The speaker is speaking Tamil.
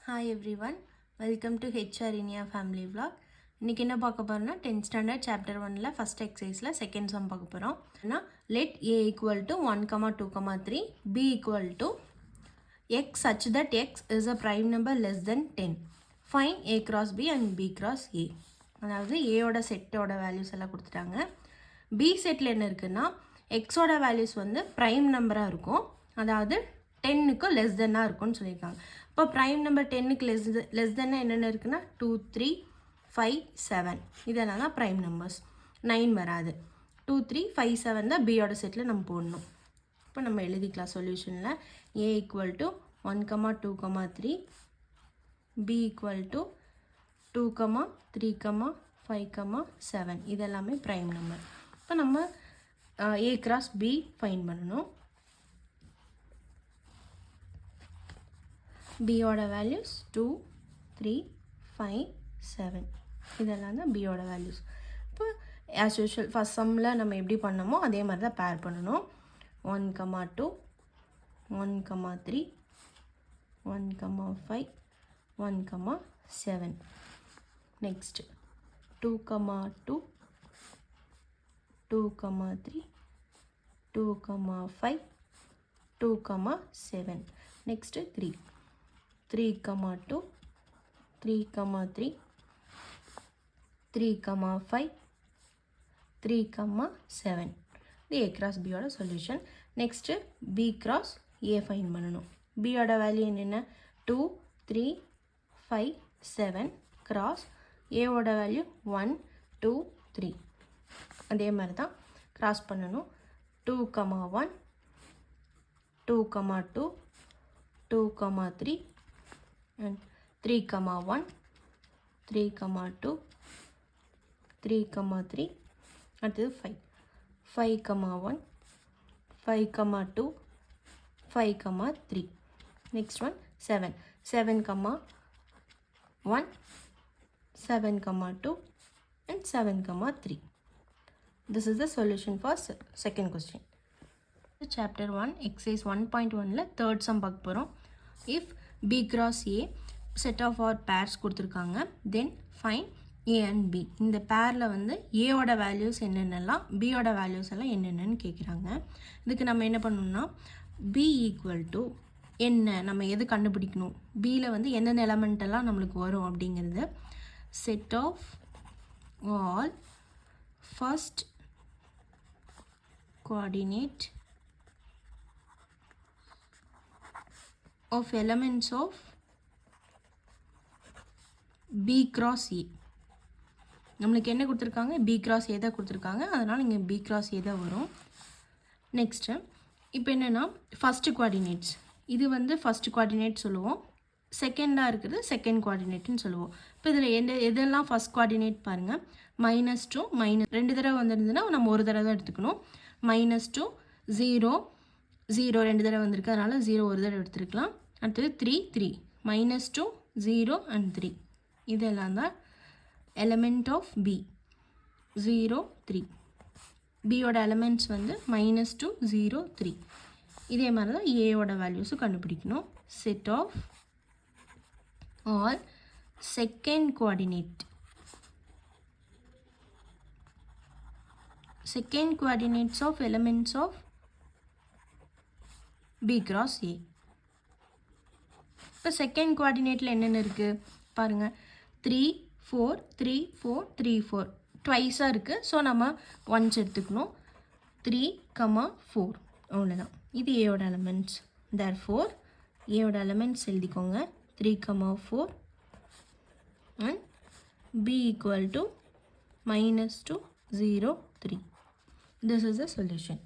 Hi everyone, welcome to HR Inia Family Vlog. இன்னைக்கு என்ன பார்க்க போறோம்னா 10th standard chapter 1ல first exerciseல second sum பார்க்க போறோம். Let a equal to 1, 2, 3, b equal to x such that x is a prime number less than 10. Find a cross b and b cross a. அதாவது a ஓட செட்டோட வேல்யூஸ் எல்லாம் கொடுத்துட்டாங்க. b செட்ல என்ன இருக்குன்னா x ஓட வேல்யூஸ் வந்து prime நம்பரா இருக்கும். அதாவது 10க்கு லெஸ் தென்னாக இருக்கும்னு சொல்லியிருக்காங்க. இப்போ ப்ரைம் நம்பர் 10க்கு லெஸ் தென்னாக என்னென்ன இருக்குன்னா 2, 3, 5, 7 இதெல்லாம் தான் ப்ரைம் நம்பர்ஸ். 9 வராது. 2, 3, 5, 7 தான் பியோட செட்டில் நம்ம போடணும். இப்போ நம்ம எழுதிக்கலாம் சொல்யூஷனில் a equal to 1, 2, 3, b equal to 2, 3, 5, 7 இதெல்லாமே ப்ரைம் நம்பர். இப்போ நம்ம a cross b ஃபைண்ட் பண்ணணும். b ஓட வேல்யூஸ் 2, 3, 5, 7 இதெல்லாம் தான் b ஓட வேல்யூஸ். இப்போ ஆஸ் யூஷுவல் ஃபஸ்ட் சம்மில் நம்ம எப்படி பண்ணமோ அதே மாதிரி தான் பேர் பண்ணணும். 1, 2, 1, 3, 1, 5, 1, 7 நெக்ஸ்ட் 2, 2, 2, 3, 2, 5, 2, 7 நெக்ஸ்ட் 3, 2, 3, 3, 5, 3, 7 இது a cross b ஓட solution. Next b cross a find பண்ணணும். b ஓட வேல்யூ என்னென்ன 2, 3, 5, 7 cross a ஓட வேல்யூ 1, 2, 3 அதே மாதிரி தான் cross பண்ணணும். 2, 1, 2, 2, 2, 3 and 3, 1, 3, 2, 3, 3 அடுத்தது 5, 1, 5, 2, 5, 3 next one 7, 1, 7, 2 and 7, 3. This is the solution for second question. Chapter 1 exercise 1.1ல third sum பார்க்க போகிறோம். If b cross a set of our pairs கொடுத்துருக்காங்க then find a and b. இந்த பேரில் வந்து a ஓட வேல்யூஸ் என்னென்னலாம் b ஓட வேல்யூஸ் எல்லாம் என்னென்னு கேட்குறாங்க. இதுக்கு நம்ம என்ன பண்ணணும்னா b ஈக்குவல் டு என்ன நம்ம எது கண்டுபிடிக்கணும் பியில் வந்து எந்தெந்த எலமெண்ட் எல்லாம் நம்மளுக்கு வரும் அப்படிங்கிறது set of all first coordinate of elements of b cross a. நம்மளுக்கு என்ன கொடுத்துருக்காங்க b cross a தான் கொடுத்துருக்காங்க. அதனால் இங்கே b cross a தான் வரும். நெக்ஸ்ட்டு இப்போ என்னென்னா ஃபஸ்ட்டு கோஆர்டினேட்ஸ் இது வந்து ஃபஸ்ட்டு கோஆர்டினேட் சொல்லுவோம். செகண்டாக இருக்கிறது செகண்ட் கோஆர்டினேட்னு சொல்லுவோம். இப்போ இதில் எதெல்லாம் ஃபஸ்ட் கோஆர்டினேட் பாருங்கள் -2 2 தடவை வந்துருந்துன்னா நம்ம ஒரு தடவை தான் எடுத்துக்கணும். -2 0 0 2 தடவை வந்திருக்கு அதனால் 0 ஒரு தடவை எடுத்துருக்கலாம். அடுத்தது 3 3 -2 0 and 3 இதெல்லாம் தான் எலமெண்ட் ஆஃப் b 0 3 பியோட எலமெண்ட்ஸ் வந்து -2 0 3 இதே மாதிரி தான் ஏயோட வேல்யூஸும் கண்டுபிடிக்கணும். Set of all second coordinates of elements of b cross a. இப்போ செகண்ட் கோஆர்டினேட்டில் என்னென்ன இருக்குது பாருங்கள் 3 4 3 4 3 4 ட்வைஸாக இருக்குது. ஸோ நம்ம ஒன்ஸ் எடுத்துக்கணும். 3, 4 அவ்வளோதான். இது ஏயோட எலமெண்ட்ஸ். தேர்ஃபோர் ஏயோட எலமெண்ட்ஸ் எழுதிக்கோங்க 3, 4 and b equal to -2 0 3. This is the solution.